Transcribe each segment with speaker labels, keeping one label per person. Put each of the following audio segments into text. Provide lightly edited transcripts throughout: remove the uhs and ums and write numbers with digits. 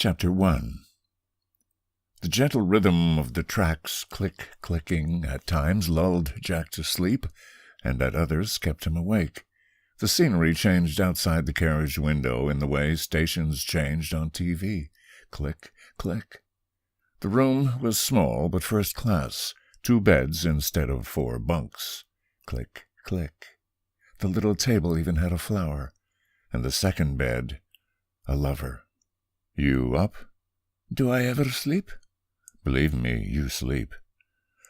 Speaker 1: Chapter 1. The gentle rhythm of the tracks clicking at times lulled Jack to sleep, and at others kept him awake. The scenery changed outside the carriage window in the way stations changed on TV. Click, click. The room was small but first class, 2 beds instead of 4 bunks. Click, click. The little table even had a flower, and the second bed, a lover. "You up?" "Do I ever sleep?" "Believe me, you sleep."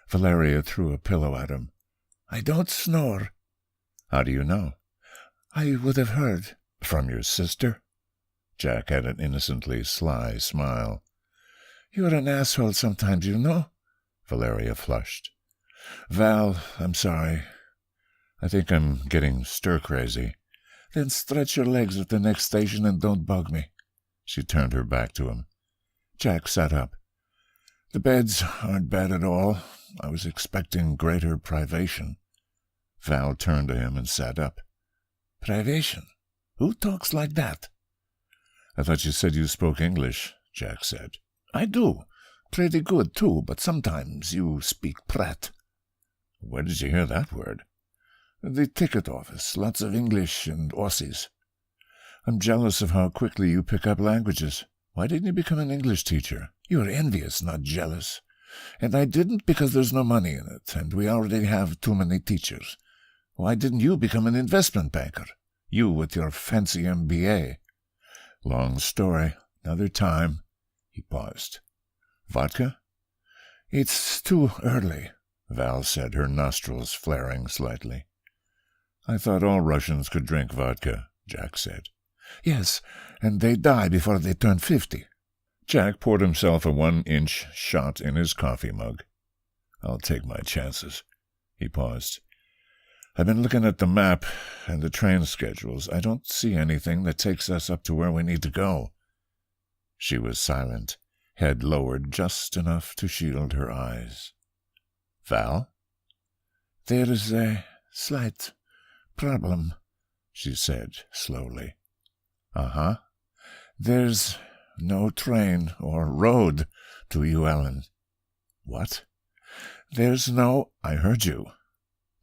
Speaker 1: Valeria threw a pillow at him. "I don't snore." "How do you know?" "I would have heard." "From your sister?" Jack had an innocently sly smile. "You're an asshole sometimes, you know." Valeria flushed. "Val, I'm sorry. I think I'm getting stir-crazy." "Then stretch your legs at the next station and don't bug me." She turned her back to him. Jack sat up. "The beds aren't bad at all. I was expecting greater privation." Val turned to him and sat up. "Privation? Who talks like that?" "I thought you said you spoke English," Jack said. "I do. Pretty good, too, but sometimes you speak prat." "Where did you hear that word?" "The ticket office. Lots of English and Aussies." "I'm jealous of how quickly you pick up languages. Why didn't you become an English teacher?" "You're envious, not jealous. And I didn't because there's no money in it, and we already have too many teachers. Why didn't you become an investment banker? You with your fancy MBA." "Long story. Another time." He paused. "Vodka?" "It's too early," Val said, her nostrils flaring slightly. "I thought all Russians could drink vodka," Jack said. "Yes, and they die before they turn 50. Jack poured himself a 1-inch shot in his coffee mug. "I'll take my chances." He paused. "I've been looking at the map and the train schedules. I don't see anything that takes us up to where we need to go." She was silent, head lowered just enough to shield her eyes. "Val?" "There's a slight problem," she said slowly. "Uh-huh." "There's no train or road to Ellen." "What?" "There's no—" "I heard you.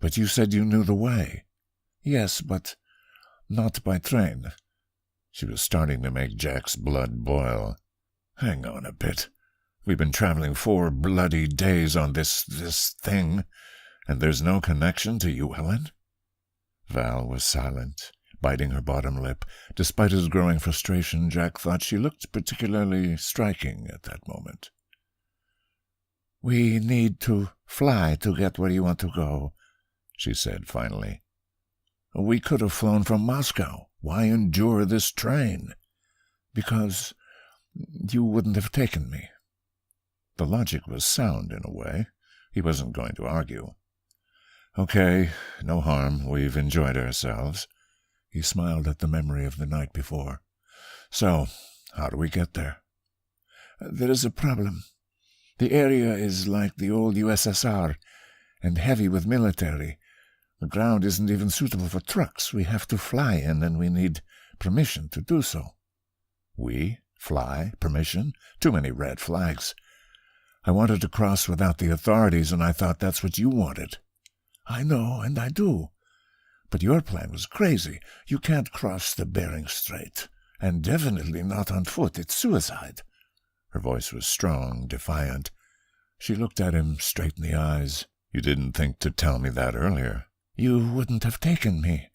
Speaker 1: But you said you knew the way." "Yes, but not by train." She was starting to make Jack's blood boil. "Hang on a bit. We've been traveling 4 bloody days on this thing, and there's no connection to Ellen?" Val was silent, biting her bottom lip. Despite his growing frustration, Jack thought she looked particularly striking at that moment. "We need to fly to get where you want to go," she said finally. "We could have flown from Moscow. Why endure this train?" "Because you wouldn't have taken me." The logic was sound in a way. He wasn't going to argue. "Okay, no harm. We've enjoyed ourselves." He smiled at the memory of the night before. "So, how do we get there?" "There is a problem. The area is like the old USSR, and heavy with military. The ground isn't even suitable for trucks. We have to fly in, and we need permission to do so." "We? Fly? Permission? Too many red flags." "I wanted to cross without the authorities, and I thought that's what you wanted." "I know, and I do. But your plan was crazy. You can't cross the Bering Strait, and definitely not on foot. It's suicide." Her voice was strong, defiant. She looked at him straight in the eyes. "You didn't think to tell me that earlier." "You wouldn't have taken me.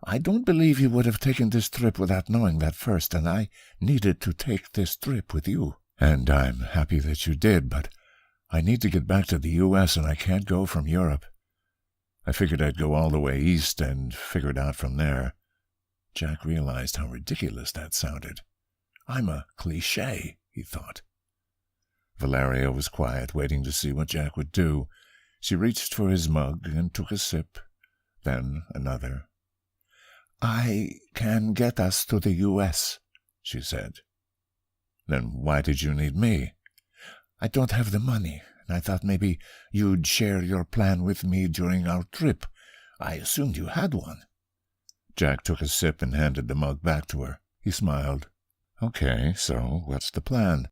Speaker 1: I don't believe you would have taken this trip without knowing that first, and I needed to take this trip with you." "And I'm happy that you did, but I need to get back to the U.S., and I can't go from Europe. I figured I'd go all the way east and figure it out from there." Jack realized how ridiculous that sounded. "I'm a cliché," he thought. Valeria was quiet, waiting to see what Jack would do. She reached for his mug and took a sip, then another. "I can get us to the U.S., she said. "Then why did you need me?" "I don't have the money, and I thought maybe you'd share your plan with me during our trip. I assumed you had one." Jack took a sip and handed the mug back to her. He smiled. Okay, so what's the plan?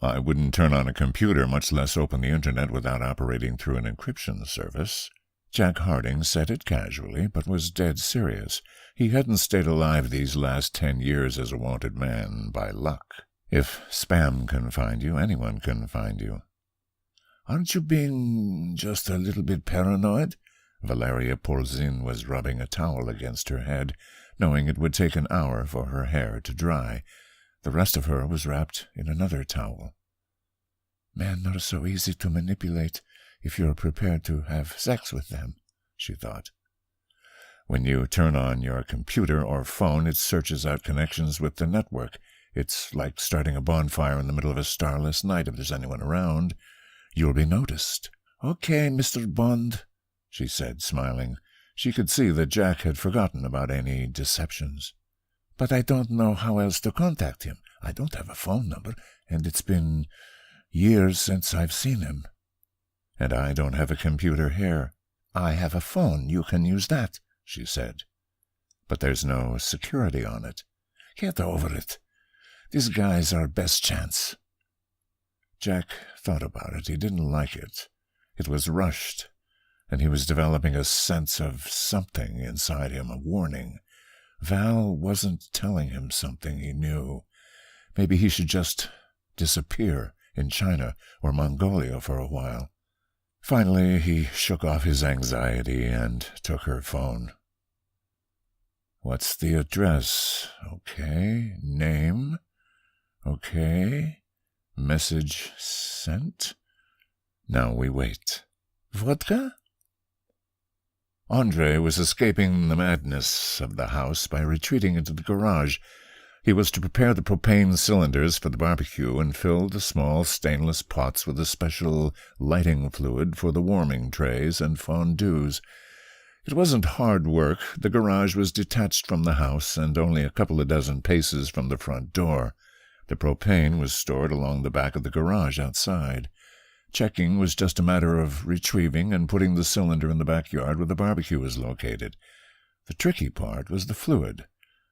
Speaker 1: I wouldn't turn on a computer, much less open the internet without operating through an encryption service. Jack Harding said it casually, but was dead serious. He hadn't stayed alive these last 10 years as a wanted man by luck. If spam can find you, anyone can find you. Aren't you being just a little bit paranoid? Valeria Polzin was rubbing a towel against her head, knowing it would take an hour for her hair to dry. The rest of her was wrapped in another towel. Men are so easy to manipulate if you're prepared to have sex with them, she thought. When you turn on your computer or phone, it searches out connections with the network. It's like starting a bonfire in the middle of a starless night if there's anyone around. You'll be noticed. Okay, Mr. Bond, she said, smiling. She could see that Jack had forgotten about any deceptions. But I don't know how else to contact him. I don't have a phone number, and it's been years since I've seen him. And I don't have a computer here. I have a phone. You can use that, she said. But there's no security on it. Get over it. This guy's our best chance. Jack thought about it. He didn't like it. It was rushed, and he was developing a sense of something inside him, a warning. Val wasn't telling him something he knew. Maybe he should just disappear in China or Mongolia for a while. Finally, he shook off his anxiety and took her phone. What's the address? Okay. Name? Okay. Message sent? Now we wait. Vodka? Andre was escaping the madness of the house by retreating into the garage. He was to prepare the propane cylinders for the barbecue and fill the small stainless pots with a special lighting fluid for the warming trays and fondues. It wasn't hard work. The garage was detached from the house and only a couple of dozen paces from the front door. The propane was stored along the back of the garage outside. Checking was just a matter of retrieving and putting the cylinder in the backyard where the barbecue was located. The tricky part was the fluid.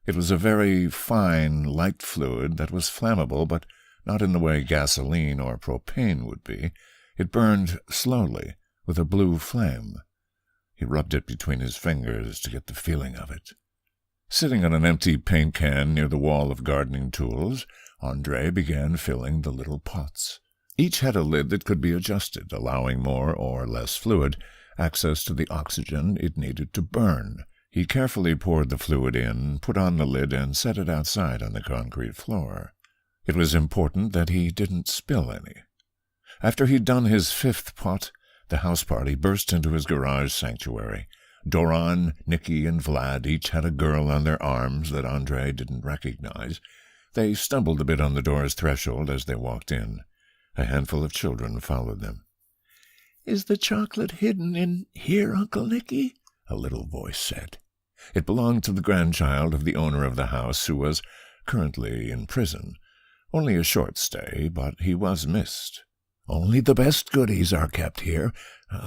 Speaker 1: It was a very fine, light fluid that was flammable, but not in the way gasoline or propane would be. It burned slowly, with a blue flame. He rubbed it between his fingers to get the feeling of it. Sitting on an empty paint can near the wall of gardening tools, Andre began filling the little pots. Each had a lid that could be adjusted, allowing more or less fluid access to the oxygen it needed to burn. He carefully poured the fluid in, put on the lid, and set it outside on the concrete floor. It was important that he didn't spill any. After he'd done his fifth pot, the house party burst into his garage sanctuary. Doran, Nicky, and Vlad each had a girl on their arms that Andre didn't recognize. They stumbled a bit on the door's threshold as they walked in. A handful of children followed them. "Is the chocolate hidden in here, Uncle Nicky?" a little voice said. It belonged to the grandchild of the owner of the house, who was currently in prison. Only a short stay, but he was missed. "Only the best goodies are kept here.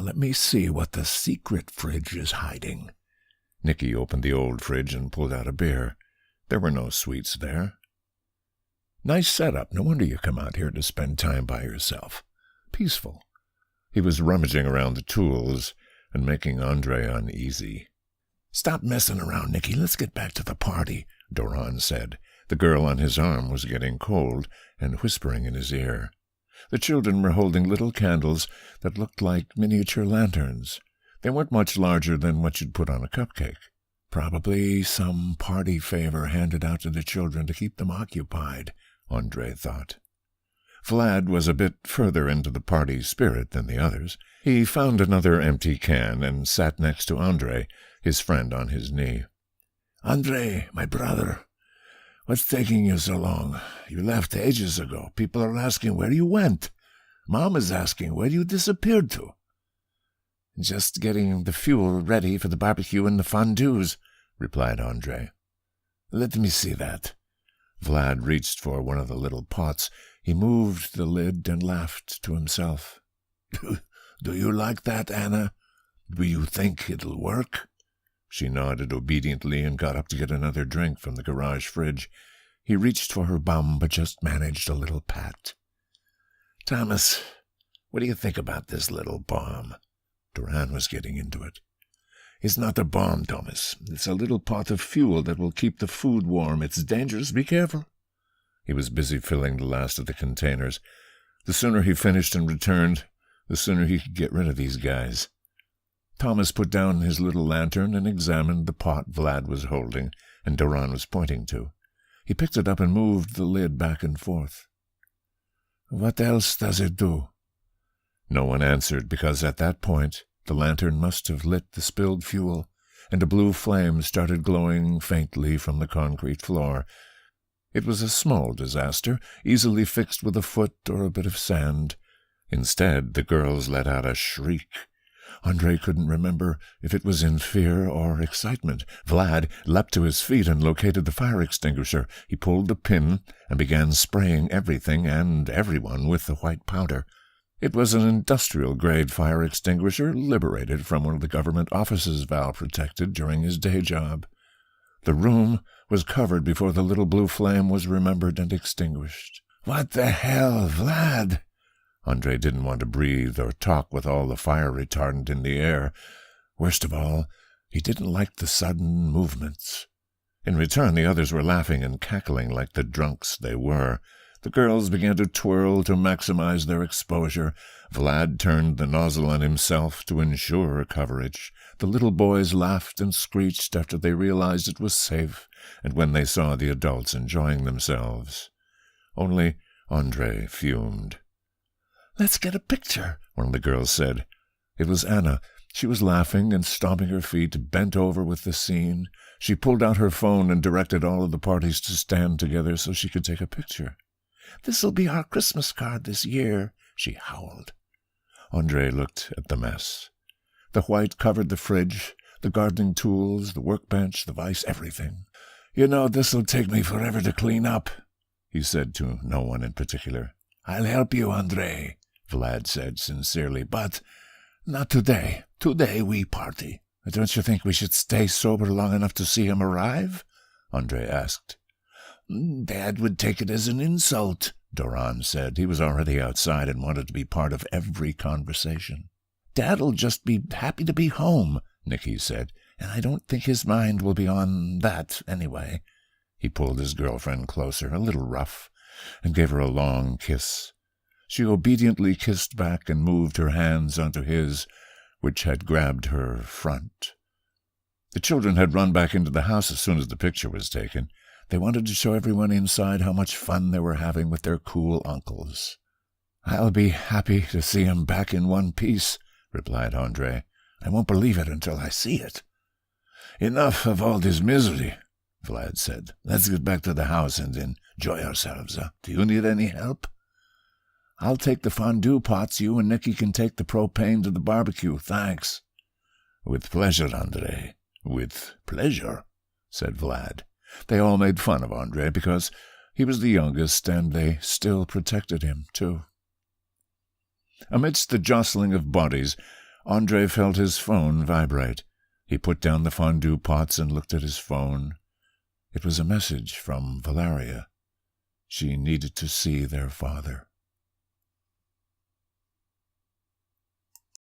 Speaker 1: Let me see what the secret fridge is hiding." Nicky opened the old fridge and pulled out a beer. There were no sweets there. "Nice setup. No wonder you come out here to spend time by yourself. Peaceful." He was rummaging around the tools and making Andre uneasy. "Stop messing around, Nicky. Let's get back to the party," Doran said. The girl on his arm was getting cold and whispering in his ear. The children were holding little candles that looked like miniature lanterns. They weren't much larger than what you'd put on a cupcake. Probably some party favor handed out to the children to keep them occupied, Andre thought. Vlad was a bit further into the party spirit than the others. He found another empty can and sat next to Andre, his friend on his knee. "Andre, my brother, what's taking you so long? You left ages ago. People are asking where you went. Mom is asking where you disappeared to." "Just getting the fuel ready for the barbecue and the fondues," replied Andre. "Let me see that." Vlad reached for one of the little pots. He moved the lid and laughed to himself. "Do you like that, Anna? Do you think it'll work?" She nodded obediently and got up to get another drink from the garage fridge. He reached for her bum, but just managed a little pat. "Thomas, what do you think about this little bomb?" Doran was getting into it. "It's not a bomb, Thomas. It's a little pot of fuel that will keep the food warm. It's dangerous. Be careful." He was busy filling the last of the containers. The sooner he finished and returned, the sooner he could get rid of these guys. Thomas put down his little lantern and examined the pot Vlad was holding and Doran was pointing to. He picked it up and moved the lid back and forth. "What else does it do?" No one answered, because at that point the lantern must have lit the spilled fuel, and a blue flame started glowing faintly from the concrete floor. It was a small disaster, easily fixed with a foot or a bit of sand. Instead, the girls let out a shriek. Andre couldn't remember if it was in fear or excitement. Vlad leapt to his feet and located the fire extinguisher. He pulled the pin and began spraying everything and everyone with the white powder. It was an industrial-grade fire extinguisher liberated from one of the government offices Val protected during his day job. The room was covered before the little blue flame was remembered and extinguished. "What the hell, Vlad?" Andre didn't want to breathe or talk with all the fire retardant in the air. Worst of all, he didn't like the sudden movements. In return, the others were laughing and cackling like the drunks they were. The girls began to twirl to maximize their exposure. Vlad turned the nozzle on himself to ensure coverage. The little boys laughed and screeched after they realized it was safe, and when they saw the adults enjoying themselves. Only Andre fumed. "Let's get a picture," one of the girls said. It was Anna. She was laughing and stomping her feet, bent over with the scene. She pulled out her phone and directed all of the parties to stand together so she could take a picture. "This'll be our Christmas card this year," she howled. Andre looked at the mess. The white covered the fridge, the gardening tools, the workbench, the vise, everything. "You know, this'll take me forever to clean up," he said to no one in particular. "I'll help you, Andre," Vlad said sincerely, "but not today. Today we party." "Don't you think we should stay sober long enough to see him arrive?" Andre asked. "Dad would take it as an insult," Doran said. He was already outside and wanted to be part of every conversation. "Dad'll just be happy to be home," Nicky said, "and I don't think his mind will be on that anyway." He pulled his girlfriend closer, a little rough, and gave her a long kiss. She obediently kissed back and moved her hands onto his, which had grabbed her front. The children had run back into the house as soon as the picture was taken. They wanted to show everyone inside how much fun they were having with their cool uncles. "I'll be happy to see him back in one piece," replied Andre. "I won't believe it until I see it." "Enough of all this misery," Vlad said. "Let's get back to the house and enjoy ourselves. Do you need any help?" "I'll take the fondue pots. You and Nicky can take the propane to the barbecue. Thanks." "With pleasure, Andre. With pleasure," said Vlad. They all made fun of Andre because he was the youngest, and they still protected him, too. Amidst the jostling of bodies, Andre felt his phone vibrate. He put down the fondue pots and looked at his phone. It was a message from Valeria. She needed to see their father.